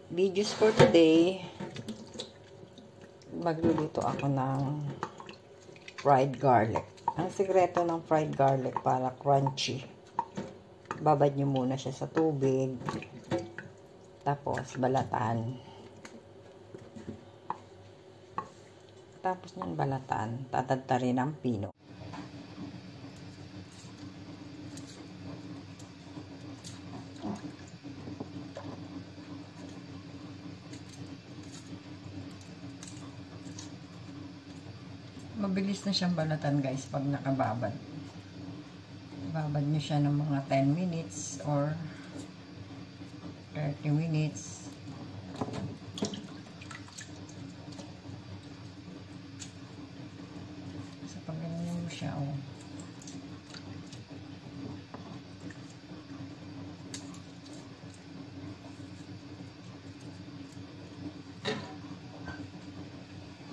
videos for today. Magluluto ako ng fried garlic. Ang sikreto ng fried garlic para crunchy. Babad nyo muna siya sa tubig. Tapos balatan. Tapos nyan balatan, tatadtarin ng pino. Mabilis na siyang balatan guys pag nakababad. Babad nyo siya ng mga 10 minutes or 30 minutes. So pag ganyan mo siya, oh.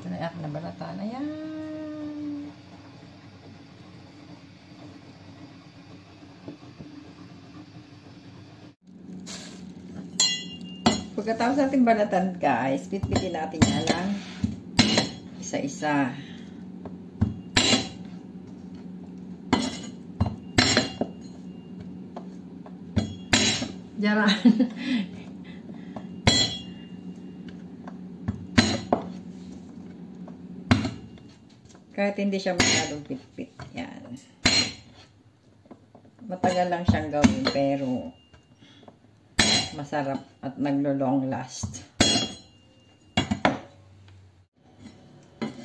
Ito na yung nabalatan. Ayan. Pagkatapos natin balatan guys, pitpitin natin yan lang isa-isa. Diyan. Kahit hindi siya masyadong pitpit. Yan. Matagal lang siyang gawin pero masarap at naglo-long last.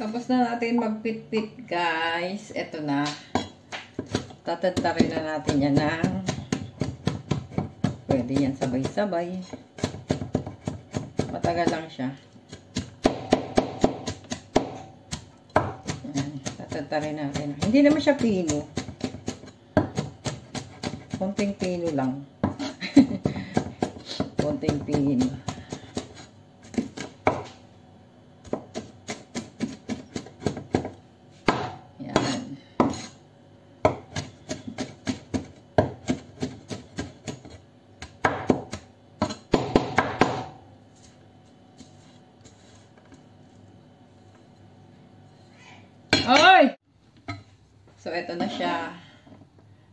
Tapos na natin magpit-pit guys. Ito na. Tatadtarin na natin yan ng pwede yan sabay-sabay. Matagal lang siya. Tatadtarin natin. Hindi naman siya pino. Konting pino lang. Konting pino. Yan. Ay! So, ito na siya.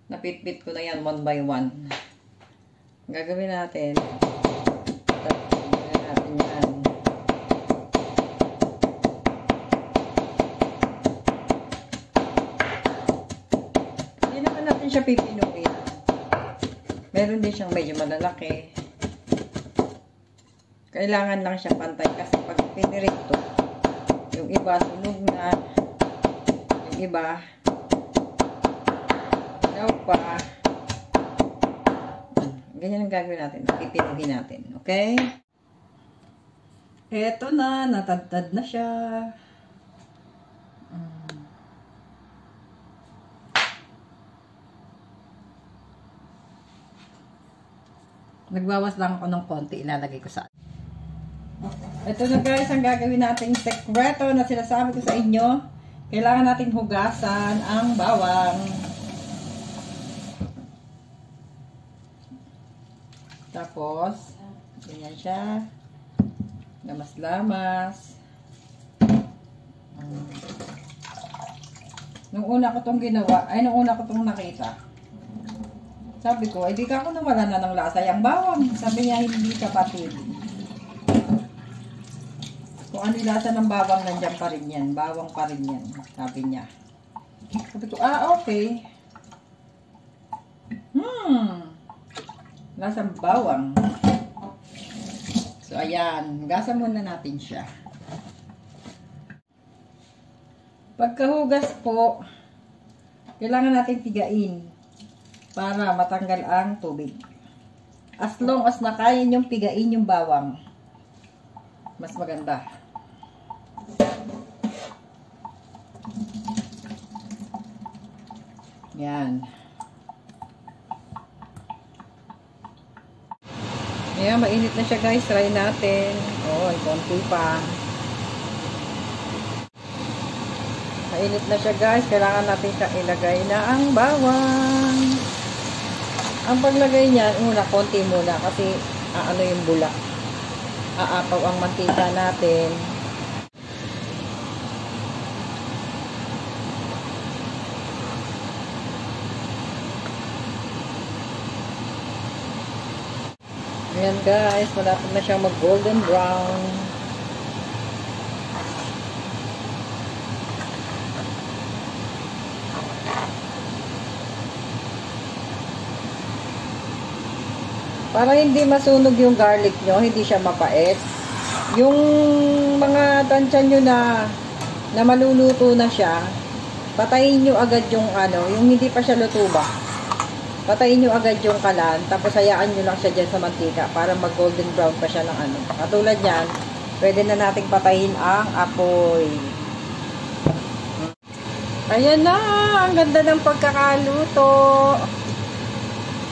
Napitpit ko na yan one by one. Gagawin natin. Hindi naman natin siya pipinuin. Meron din siyang medyo malalaki. Kailangan lang siya pantay kasi pag pinirito, yung iba sunog na, yung iba daw pa. Ganyan ang gagawin natin. Pipinuhin natin. Okay? Eto na. Natadtad na siya. Nagbawas lang ako ng konti. Ilalagay ko sa... Ito na guys ang gagawin natin sekreto na sinasabi ko sa inyo. Kailangan natin hugasan ang bawang. Tapos, ganyan siya. Lamas-lamas. Nung una ko itong ginawa, ay nung una ko itong nakita, sabi ko, di ka ako nawala na ng lasa yung bawang. Sabi niya, hindi kapatid. Kung ano yung lasa ng bawang, nandiyan pa rin yan. Bawang pa rin yan, sabi niya. Sabi ko, okay. Lasang bawang. So, ayan. Hugasan muna natin siya. Pagkahugas po, kailangan natin pigain para matanggal ang tubig. As long as nakaya nyong pigain yung bawang, mas maganda. Yan. Ayan, mainit na siya guys. Try natin. Konti pa. Mainit na siya guys. Kailangan natin siya ilagay na ang bawang. Ang paglagay niyan, una, konti muna kasi ano yung bulak. aapaw ang mantika natin. Ayan guys, malapit na siyang mag golden brown. Para hindi masunog yung garlic nyo, hindi siya mapait. Yung mga tansya nyo na maluluto na siya, patayin nyo agad yung yung hindi pa siya luto ba. Patayin nyo agad yung kalan, tapos hayaan nyo lang siya dyan sa mantika para mag golden brown pa siya ng Katulad yan, pwede na nating patayin ang apoy. Ayan na, ang ganda ng pagkakaluto.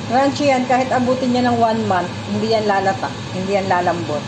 Crunchy yan, kahit abutin niya ng 1 month, hindi yan lalata, hindi yan lalambot.